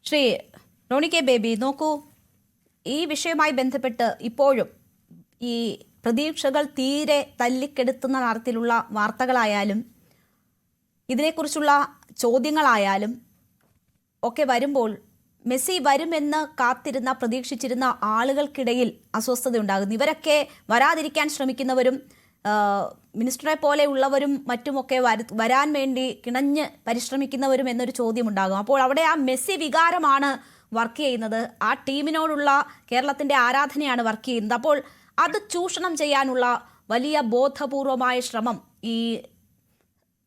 Shri Roni K baby, നോക്കൂ, ഈ വിഷയവുമായി ബന്ധപ്പെട്ട് ഇപ്പോഴും ഈ പ്രതീക്ഷകൾ തീരെ തല്ലിക്കെടുത്തുന്ന തരത്തിലുള്ള വാർത്തകളായാലും ഇതിനെക്കുറിച്ചുള്ള ചോദ്യങ്ങളായാലും ഒക്കെ വരുമ്പോൾ മെസ്സി വരുമെന്ന് കാത്തിരുന്ന പ്രതീക്ഷിച്ചിരുന്ന ആളുകൾക്കിടയിൽ അസ്വസ്ഥതയുണ്ടാകുന്നു. ഇവരൊക്കെ വരാതിരിക്കാൻ ശ്രമിക്കുന്നവരും മിനിസ്റ്ററെ പോലെയുള്ളവരും മറ്റുമൊക്കെ വരാൻ വേണ്ടി കിണഞ്ഞ് പരിശ്രമിക്കുന്നവരും എന്നൊരു ചോദ്യമുണ്ടാകും. അപ്പോൾ അവിടെ ആ മെസ്സി വികാരമാണ് വർക്ക് ചെയ്യുന്നത്, ആ ടീമിനോടുള്ള കേരളത്തിൻ്റെ ആരാധനയാണ് വർക്ക് ചെയ്യുന്നത്. അപ്പോൾ അത് ചൂഷണം ചെയ്യാനുള്ള വലിയ ബോധപൂർവമായ ശ്രമം ഈ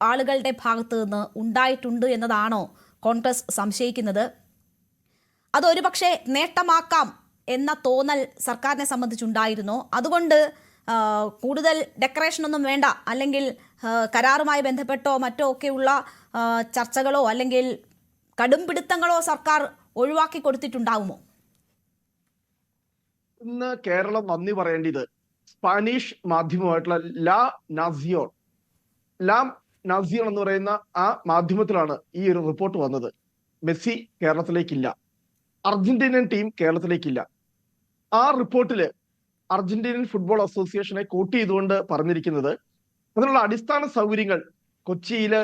ആളുകളുടെ ഭാഗത്ത് നിന്ന് ഉണ്ടായിട്ടുണ്ട് എന്നതാണോ കോൺഗ്രസ് സംശയിക്കുന്നത്? അതൊരു പക്ഷേ നേട്ടമാക്കാം എന്ന തോന്നൽ സർക്കാരിനെ സംബന്ധിച്ചുണ്ടായിരുന്നോ? അതുകൊണ്ട് കൂടുതൽ ഡെക്കറേഷനൊന്നും വേണ്ട, അല്ലെങ്കിൽ കരാറുമായി ബന്ധപ്പെട്ടോ മറ്റോ ഒക്കെയുള്ള ചർച്ചകളോ അല്ലെങ്കിൽ കടുംപിടുത്തങ്ങളോ സർക്കാർ ഒഴിവാക്കി കൊടുത്തിട്ടുണ്ടാവുമോ? ഇന്ന് കേരളം നന്ദി പറയേണ്ടത് സ്പാനിഷ് മാധ്യമമായിട്ടുള്ള ലാ നാസിയോൺ എന്ന് പറയുന്ന ആ മാധ്യമത്തിലാണ് ഈ ഒരു റിപ്പോർട്ട് വന്നത്. മെസ്സി കേരളത്തിലേക്കില്ല, അർജന്റീനിയൻ ടീം കേരളത്തിലേക്കില്ല. ആ റിപ്പോർട്ടില് അർജന്റീനിയൻ ഫുട്ബോൾ അസോസിയേഷനെ കോട്ട് ചെയ്തുകൊണ്ട് പറഞ്ഞിരിക്കുന്നത് അതിനുള്ള അടിസ്ഥാന സൗകര്യങ്ങൾ കൊച്ചിയില്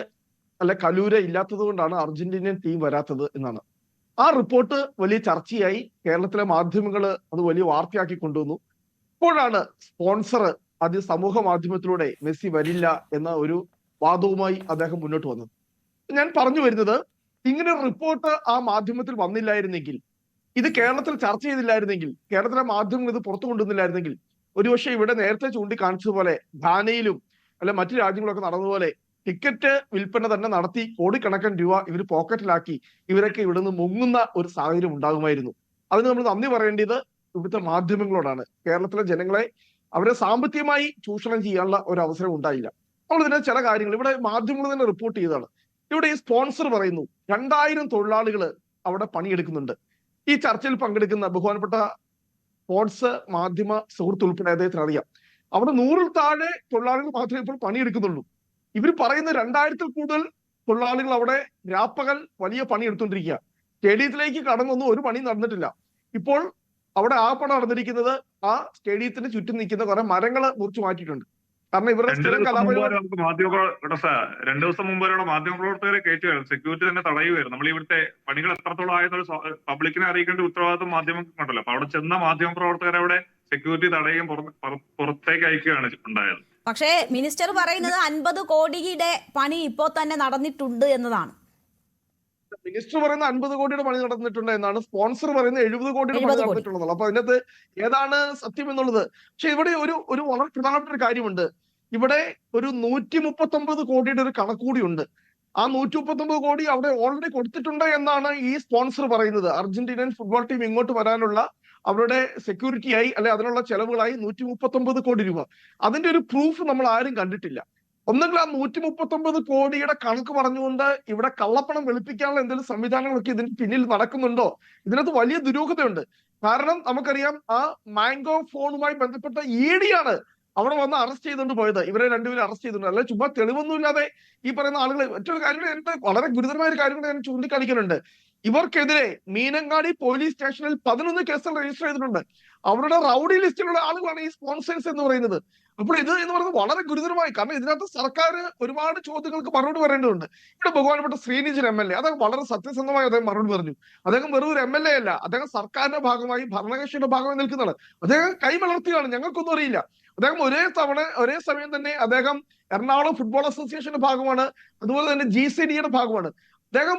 കലൂര് ഇല്ലാത്തത് കൊണ്ടാണ് അർജന്റീനിയൻ ടീം വരാത്തത് എന്നാണ്. ആ റിപ്പോർട്ട് വലിയ ചർച്ചയായി, കേരളത്തിലെ മാധ്യമങ്ങൾ അത് വലിയ വാർത്തയാക്കി കൊണ്ടുവന്നു. ഇപ്പോഴാണ് സ്പോൺസർ സമൂഹ മാധ്യമത്തിലൂടെ മെസ്സി വരില്ല എന്ന ഒരു വാദവുമായി അദ്ദേഹം മുന്നോട്ട് വന്നത്. ഞാൻ പറഞ്ഞു വരുന്നത്, ഇങ്ങനെ ഒരു റിപ്പോർട്ട് ആ മാധ്യമത്തിൽ വന്നില്ലായിരുന്നെങ്കിൽ, ഇത് കേരളത്തിൽ ചർച്ച ചെയ്തില്ലായിരുന്നെങ്കിൽ, കേരളത്തിലെ മാധ്യമങ്ങൾ ഇത് പുറത്തു കൊണ്ടുവന്നില്ലായിരുന്നെങ്കിൽ, ഒരുപക്ഷെ ഇവിടെ നേരത്തെ ചൂണ്ടിക്കാണിച്ചതുപോലെ ഘാനയിലും മറ്റു രാജ്യങ്ങളൊക്കെ നടന്നതുപോലെ ടിക്കറ്റ് വിൽപ്പന തന്നെ നടത്തി കോടിക്കണക്കിന് രൂപ ഇവർ പോക്കറ്റിലാക്കി ഇവരൊക്കെ ഇവിടെ നിന്ന് മുങ്ങുന്ന ഒരു സാഹചര്യം ഉണ്ടാകുമായിരുന്നു. അതിന് നമ്മൾ നന്ദി പറയേണ്ടത് ഇവിടുത്തെ മാധ്യമങ്ങളോടാണ്. കേരളത്തിലെ ജനങ്ങളെ അവരെ സാമ്പത്തികമായി ചൂഷണം ചെയ്യാനുള്ള ഒരു അവസരം ഉണ്ടായില്ല. നമ്മൾ ഇതിനെ ചില കാര്യങ്ങൾ ഇവിടെ മാധ്യമങ്ങൾ തന്നെ റിപ്പോർട്ട് ചെയ്തതാണ്. ഇവിടെ ഈ സ്പോൺസർ പറയുന്നു 2000 തൊഴിലാളികൾ അവിടെ പണിയെടുക്കുന്നുണ്ട്. ഈ ചർച്ചയിൽ പങ്കെടുക്കുന്ന ബഹുമാനപ്പെട്ട സ്പോർട്സ് മാധ്യമ സുഹൃത്ത് ഉൾപ്പെടെ അദ്ദേഹത്തിന് അറിയാം, അവിടെ 100-ൽ താഴെ തൊഴിലാളികൾ മാത്രമേ ഇപ്പോൾ പണിയെടുക്കുന്നുള്ളൂ. ഇവർ പറയുന്ന 2000-ൽ കൂടുതൽ തൊഴിലാളികൾ അവിടെ രാപ്പകൽ വലിയ പണി എടുത്തുകൊണ്ടിരിക്കുക. സ്റ്റേഡിയത്തിലേക്ക് കടന്നൊന്നും ഒരു പണി നടന്നിട്ടില്ല. ഇപ്പോൾ അവിടെ ആ പണം നടന്നിരിക്കുന്നത് ആ സ്റ്റേഡിയത്തിന് ചുറ്റും നിൽക്കുന്ന കുറെ മരങ്ങൾ മുറിച്ചു മാറ്റിയിട്ടുണ്ട്. കാരണം ഇവരുടെ രണ്ടു ദിവസം മുമ്പ് മാധ്യമപ്രവർത്തകരെ കയറ്റുകയായിരുന്നു, സെക്യൂരിറ്റി തന്നെ തടയുകയായിരുന്നു. നമ്മൾ ഇവിടുത്തെ പണികൾ എത്രത്തോളം ആയെന്നൊരു പബ്ലിക്കിനെ അറിയിക്കേണ്ട ഉത്തരവാദിത്വം മാധ്യമങ്ങൾക്കുണ്ടല്ലോ. അപ്പൊ അവിടെ ചെന്ന മാധ്യമപ്രവർത്തകരെ അവിടെ സെക്യൂരിറ്റി തടയുകയും പുറത്തേക്ക് അയക്കുകയാണ് ഉണ്ടായത്. പക്ഷേ മിനിസ്റ്റർ പറയുന്നത് 50 കോടിയുടെ പണി ഇപ്പോൾ തന്നെ നടന്നിട്ടുണ്ട് എന്നതാണ്. മിനിസ്റ്റർ പറയുന്ന 50 കോടിയുടെ പണി നടന്നിട്ടുണ്ട് എന്നാണ്, സ്പോൺസർ പറയുന്നത് 70 കോടിയുടെ പണി നടന്നിട്ടുള്ളത്. അപ്പൊ അതിനകത്ത് ഏതാണ് സത്യം എന്നുള്ളത്. പക്ഷെ ഇവിടെ ഒരു വളരെ പ്രധാനപ്പെട്ട ഒരു കാര്യമുണ്ട്. ഇവിടെ ഒരു 139 കോടിയുടെ ഒരു കണക്കൂടി ഉണ്ട്. ആ 139 കോടി അവിടെ ഓൾറെഡി കൊടുത്തിട്ടുണ്ട് എന്നാണ് ഈ സ്പോൺസർ പറയുന്നത്. അർജന്റീനിയൻ ഫുട്ബോൾ ടീം ഇങ്ങോട്ട് വരാനുള്ള അവരുടെ സെക്യൂരിറ്റിയായി അതിനുള്ള ചെലവുകളായി 139 കോടി രൂപ. അതിന്റെ ഒരു പ്രൂഫ് നമ്മൾ ആരും കണ്ടിട്ടില്ല. ഒന്നെങ്കിൽ ആ 139 കോടിയുടെ കണക്ക് പറഞ്ഞുകൊണ്ട് ഇവിടെ കള്ളപ്പണം വെളുപ്പിക്കാനുള്ള എന്തെങ്കിലും സംവിധാനങ്ങളൊക്കെ ഇതിന് പിന്നിൽ നടക്കുന്നുണ്ടോ? ഇതിനകത്ത് വലിയ ദുരൂഹതയുണ്ട്. കാരണം നമുക്കറിയാം, ആ മാംഗോ ഫോണുമായി ബന്ധപ്പെട്ട ED ആണ് അവിടെ വന്ന് അറസ്റ്റ് ചെയ്തുകൊണ്ട് പോയത്. ഇവരെ രണ്ടുപേരും അറസ്റ്റ് ചെയ്തിട്ടുണ്ട്. അല്ലെ ചുമ്മാ തെളിവൊന്നുമില്ലാതെ ഈ പറയുന്ന ആളുകൾ. മറ്റൊരു കാര്യം, എന്റെ വളരെ ഗുരുതരമായ ഒരു കാര്യം ഞാൻ ചൂണ്ടിക്കാണിക്കുന്നുണ്ട്. ഇവർക്കെതിരെ മീനങ്ങാടി പോലീസ് സ്റ്റേഷനിൽ 11 കേസുകൾ രജിസ്റ്റർ ചെയ്തിട്ടുണ്ട്. അവരുടെ റൗഡി ലിസ്റ്റിലുള്ള ആളുകളാണ് ഈ സ്പോൺസേഴ്സ് എന്ന് പറയുന്നത്. അപ്പോൾ ഇത് എന്ന് പറയുന്നത് വളരെ ഗുരുതരമായി. കാരണം ഇതിനകത്ത് സർക്കാർ ഒരുപാട് ചോദ്യങ്ങൾക്ക് മറുപടി പറയേണ്ടതുണ്ട്. ഇവിടെ ബഹുമാനപ്പെട്ട ശ്രീനിജൻ MLA അദ്ദേഹം വളരെ സത്യസന്ധമായി അദ്ദേഹം മറുപടി പറഞ്ഞു. അദ്ദേഹം വെറും ഒരു MLA അല്ല, അദ്ദേഹം സർക്കാരിന്റെ ഭാഗമായി ഭരണകക്ഷിയുടെ ഭാഗമായി നിൽക്കുന്നതാണ്. അദ്ദേഹം കൈമലർത്തിയാണ്, ഞങ്ങൾക്കൊന്നും അറിയില്ല. അദ്ദേഹം ഒരേ സമയം തന്നെ അദ്ദേഹം എറണാകുളം ഫുട്ബോൾ അസോസിയേഷന്റെ ഭാഗമാണ്, അതുപോലെ തന്നെ GCDയുടെ ഭാഗമാണ്. അദ്ദേഹം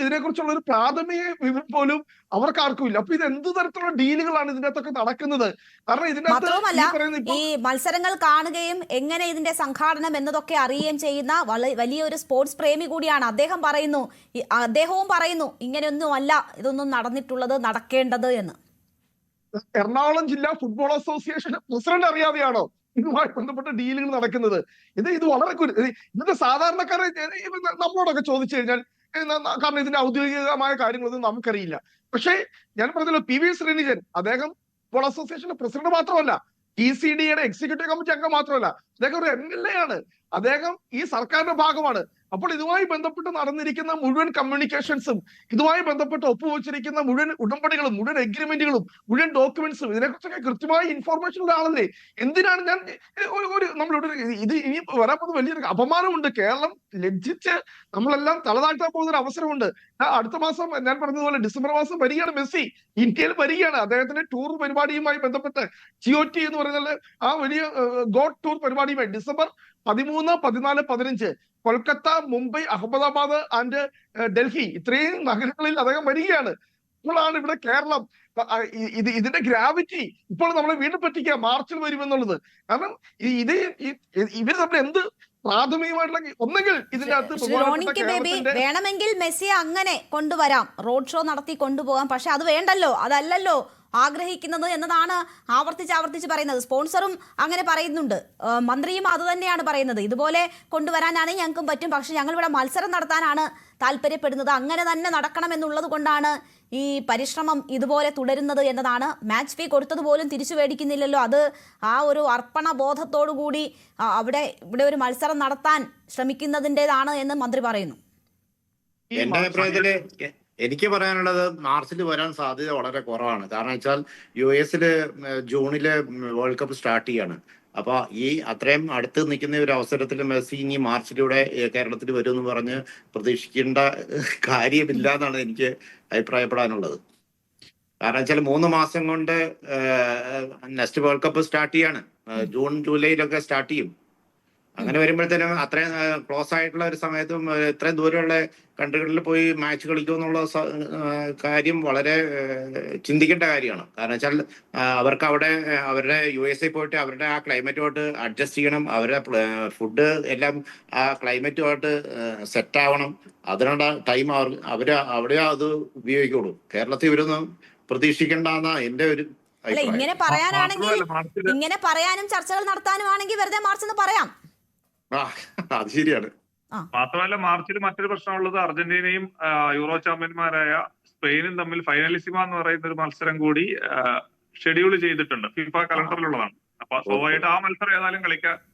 ഇതിനെക്കുറിച്ചുള്ള ഒരു പ്രാഥമിക വിവരം പോലും അവർക്കാർക്കും ഇല്ല. അപ്പൊ ഇത് എന്ത് തരത്തിലുള്ള ഡീലുകളാണ് ഇതിനകത്തൊക്കെ നടക്കുന്നത്? കാരണം ഇതിനകത്ത് ഈ മത്സരങ്ങൾ കാണുകയും എങ്ങനെ ഇതിന്റെ സംഘാടനം എന്നതൊക്കെ അറിയുകയും ചെയ്യുന്ന വലിയൊരു സ്പോർട്സ് പ്രേമി കൂടിയാണ് അദ്ദേഹം. അദ്ദേഹവും പറയുന്നു ഇങ്ങനെയൊന്നും അല്ല ഇതൊന്നും നടന്നിട്ടുള്ളത്, നടക്കേണ്ടത് എന്ന്. എറണാകുളം ജില്ലാ ഫുട്ബോൾ അസോസിയേഷൻ പ്രസിഡന്റ് അറിയാതെയാണോ ഇതുമായി ബന്ധപ്പെട്ട ഡീലുകൾ നടക്കുന്നത്? ഇത് വളരെ ഇതിന്റെ സാധാരണക്കാരെ നമ്മളോടൊക്കെ ചോദിച്ചു കഴിഞ്ഞാൽ, കാരണം ഇതിന്റെ ഔദ്യോഗികമായ കാര്യങ്ങളൊന്നും നമുക്കറിയില്ല. പക്ഷേ ഞാൻ പറഞ്ഞല്ലോ, PV ശ്രീനിജൻ അദ്ദേഹം ഫുട്ബോൾ അസോസിയേഷന്റെ പ്രസിഡന്റ് മാത്രമല്ല, GCDയുടെ എക്സിക്യൂട്ടീവ് കമ്മിറ്റി അംഗം മാത്രമല്ല, അദ്ദേഹം ഒരു MLA ആണ്. അദ്ദേഹം ഈ സർക്കാരിന്റെ ഭാഗമാണ്. അപ്പോൾ ഇതുമായി ബന്ധപ്പെട്ട് നടന്നിരിക്കുന്ന മുഴുവൻ കമ്മ്യൂണിക്കേഷൻസും, ഇതുമായി ബന്ധപ്പെട്ട് ഒപ്പുവെച്ചിരിക്കുന്ന മുഴുവൻ ഉടമ്പടികളും, മുഴുവൻ എഗ്രിമെന്റുകളും, മുഴുവൻ ഡോക്യുമെന്റ്സും, ഇതിനെക്കുറിച്ചൊക്കെ കൃത്യമായ ഇൻഫോർമേഷൻ ഉള്ള ആളല്ലേ? എന്തിനാണ് ഞാൻ നമ്മളിവിടെ ഇത് ഇനി വരാൻ പോകുന്ന വലിയൊരു അപമാനമുണ്ട്. കേരളം ലജ്ജിച്ച് നമ്മളെല്ലാം തലതാഴ്ത്താൻ പോകുന്ന ഒരു അവസരമുണ്ട്. അടുത്ത മാസം ഞാൻ പറഞ്ഞതുപോലെ ഡിസംബർ മാസം വരികയാണ് മെസ്സി, ഇന്ത്യയിൽ വരികയാണ്. അദ്ദേഹത്തിന്റെ ടൂർ പരിപാടിയുമായി ബന്ധപ്പെട്ട് GOT എന്ന് പറയുന്നത് ആ വലിയ ഗോഡ് ടൂർ പരിപാടിയുമായി ഡിസംബർ 13, 14, 15 കൊൽക്കത്ത, മുംബൈ, അഹമ്മദാബാദ് ആൻഡ് ഡൽഹി ഇത്രയും നഗരങ്ങളിൽ അദ്ദേഹം വരികയാണ്. ഇപ്പോഴാണ് ഇവിടെ കേരളം ഇതിന്റെ ഗ്രാവിറ്റി ഇപ്പോൾ നമ്മളെ വീണ്ടും പറ്റിക്കുക മാർച്ചിൽ വരുമെന്നുള്ളത്. കാരണം ഇവര് തമ്മിൽ എന്ത് പ്രാഥമികമായിട്ടുള്ള ഒന്നെങ്കിൽ ഇതിന്റെ റോണിക്ക് ബേബി വേണമെങ്കിൽ മെസ്സിയെ അങ്ങനെ കൊണ്ടുവരാം, റോഡ് ഷോ നടത്തി കൊണ്ടുപോകാം. പക്ഷെ അത് വേണ്ടല്ലോ, അതല്ലല്ലോ ആഗ്രഹിക്കുന്നത് എന്നതാണ് ആവർത്തിച്ച് പറയുന്നത്. സ്പോൺസറും അങ്ങനെ പറയുന്നുണ്ട്, മന്ത്രിയും അത് തന്നെയാണ് പറയുന്നത്. ഇതുപോലെ കൊണ്ടുവരാനാണ് ഞങ്ങൾക്കും പറ്റും, പക്ഷെ ഞങ്ങൾ ഇവിടെ മത്സരം നടത്താനാണ് താല്പര്യപ്പെടുന്നത്, അങ്ങനെ തന്നെ നടക്കണം എന്നുള്ളത് കൊണ്ടാണ് ഈ പരിശ്രമം ഇതുപോലെ തുടരുന്നത് എന്നതാണ്. മാച്ച് ഫീ കൊടുത്തത് പോലും തിരിച്ചു മേടിക്കുന്നില്ലല്ലോ. അത് ആ ഒരു അർപ്പണ ബോധത്തോടു കൂടി ഇവിടെ ഒരു മത്സരം നടത്താൻ ശ്രമിക്കുന്നതിൻ്റെതാണ് എന്ന് മന്ത്രി പറയുന്നു. എന്റെ അഭിപ്രായത്തില് എനിക്ക് പറയാനുള്ളത് മാർച്ചിൽ വരാൻ സാധ്യത വളരെ കുറവാണ്. കാരണം വെച്ചാൽ US ജൂണില് വേൾഡ് കപ്പ് സ്റ്റാർട്ട് ചെയ്യാണ്. അപ്പൊ ഈ അത്രയും അടുത്ത് നിൽക്കുന്ന ഒരു അവസരത്തിൽ മെസ്സി ഇനി മാർച്ചിലൂടെ കേരളത്തിൽ വരുമെന്ന് പറഞ്ഞ് പ്രതീക്ഷിക്കേണ്ട കാര്യമില്ല എന്നാണ് എനിക്ക് അഭിപ്രായപ്പെടാനുള്ളത്. കാരണം വെച്ചാൽ 3 മാസം കൊണ്ട് നെക്സ്റ്റ് വേൾഡ് കപ്പ് സ്റ്റാർട്ട് ചെയ്യാണ്. ജൂൺ ജൂലൈയിലൊക്കെ സ്റ്റാർട്ട് ചെയ്യും. അങ്ങനെ വരുമ്പോഴത്തേനും അത്രയും ക്ലോസ് ആയിട്ടുള്ള ഒരു സമയത്തും ഇത്രയും ദൂരമുള്ള കൺട്രികളിൽ പോയി മാച്ച് കളിക്കുമെന്നുള്ള കാര്യം വളരെ ചിന്തിക്കേണ്ട കാര്യമാണ്. കാരണം വെച്ചാൽ അവർക്ക് അവിടെ അവരുടെ USA പോയിട്ട് അവരുടെ ആ ക്ലൈമറ്റുമായിട്ട് അഡ്ജസ്റ്റ് ചെയ്യണം. അവരുടെ ഫുഡ് എല്ലാം ആ ക്ലൈമറ്റുമായിട്ട് സെറ്റ് ആവണം. അതിനുള്ള ടൈം അവിടെ അത് ഉപയോഗിക്കുള്ളൂ. കേരളത്തിൽ ഇവരൊന്നും പ്രതീക്ഷിക്കേണ്ടെന്നാ എന്റെ ഒരു അല്ല. ഇങ്ങനെ പറയാനും ചർച്ചകൾ നടത്താനും ആണെങ്കിൽ വെറുതെ മാർച്ച് എന്ന് പറയാം. അത് ശരിയാണ്. മാത്രമല്ല മാർച്ചിൽ മറ്റൊരു പ്രശ്നമുള്ളത് അർജന്റീനയും യൂറോ ചാമ്പ്യന്മാരായ സ്പെയിനും തമ്മിൽ ഫൈനലിസിമ എന്ന് പറയുന്ന ഒരു മത്സരം കൂടി ഷെഡ്യൂൾ ചെയ്തിട്ടുണ്ട്. ഫിഫ കലണ്ടറിലുള്ളതാണ്. അപ്പൊ സ്വാഭാവികമായിട്ട് ആ മത്സരം ഏതായാലും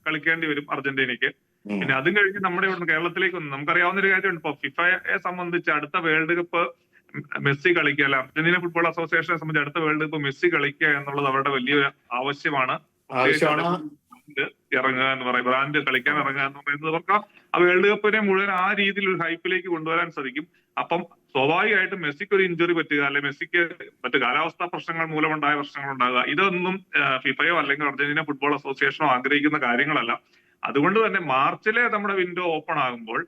കളിക്കേണ്ടി വരും അർജന്റീനയ്ക്ക്. പിന്നെ അതും കഴിഞ്ഞ് നമ്മുടെ ഇവിടെ കേരളത്തിലേക്ക് വന്നു നമുക്കറിയാവുന്ന ഒരു കാര്യമുണ്ട്. ഇപ്പൊ ഫിഫയെ സംബന്ധിച്ച് അടുത്ത വേൾഡ് കപ്പ് മെസ്സി കളിക്കുക, അല്ല അർജന്റീന ഫുട്ബോൾ അസോസിയേഷനെ സംബന്ധിച്ച് അടുത്ത വേൾഡ് കപ്പ് മെസ്സി കളിക്കുക എന്നുള്ളത് അവരുടെ വലിയൊരു ആവശ്യമാണ്. ഇറങ്ങുക എന്ന് പറയും, ബ്രാൻഡ് കളിക്കാൻ ഇറങ്ങുക എന്ന് പറയുന്നത് അവർക്ക് ആ വേൾഡ് കപ്പിനെ മുഴുവൻ ആ രീതിയിൽ ഒരു ഹൈപ്പിലേക്ക് കൊണ്ടുവരാൻ സാധിക്കും. അപ്പം സ്വാഭാവികമായിട്ടും മെസ്സിക്ക് ഒരു ഇഞ്ചുറി പറ്റുക, അല്ലെങ്കിൽ മെസ്സിക്ക് മറ്റു കാലാവസ്ഥാ പ്രശ്നങ്ങൾ മൂലമുണ്ടായ പ്രശ്നങ്ങൾ ഉണ്ടാകുക, ഇതൊന്നും ഫിഫയോ അല്ലെങ്കിൽ അർജന്റീന ഫുട്ബോൾ അസോസിയേഷനോ ആഗ്രഹിക്കുന്ന കാര്യങ്ങളല്ല. അതുകൊണ്ട് തന്നെ മാർച്ചിലെ നമ്മുടെ വിൻഡോ ഓപ്പൺ ആകുമ്പോൾ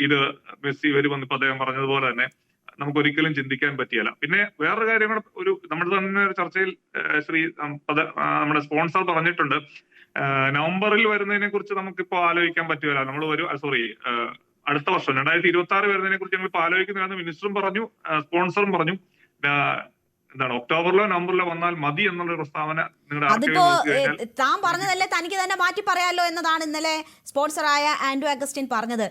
ഇത് മെസ്സി വരുമെന്ന് ഇപ്പൊ അദ്ദേഹം പറഞ്ഞതുപോലെ തന്നെ നമുക്ക് ഒരിക്കലും ചിന്തിക്കാൻ പറ്റിയല്ല. പിന്നെ വേറൊരു കാര്യം കൂടെ നമ്മുടെ തന്നെ ഒരു ചർച്ചയിൽ നമ്മുടെ സ്പോൺസർ പറഞ്ഞിട്ടുണ്ട്, നവംബറിൽ വരുന്നതിനെ കുറിച്ച് നമുക്കിപ്പോ ആലോചിക്കാൻ പറ്റുകയില്ല. അടുത്ത വർഷം 2026 വരുന്നതിനെ കുറിച്ച് ഞങ്ങൾ ഇപ്പൊ ആലോചിക്കുന്നില്ലെന്ന് മിനിസ്റ്ററും പറഞ്ഞു, സ്പോൺസറും പറഞ്ഞു. ഒക്ടോബറിലോ നവംബറിലോ വന്നാൽ മതി എന്നുള്ള പ്രസ്താവന അതിപ്പോ താൻ പറഞ്ഞതല്ലേ തനിക്ക് തന്നെ മാറ്റി പറയാലോ എന്നതാണ് ഇന്നലെ സ്പോൺസറായ ആൻഡ്രു അഗസ്റ്റിൻ പറഞ്ഞത്.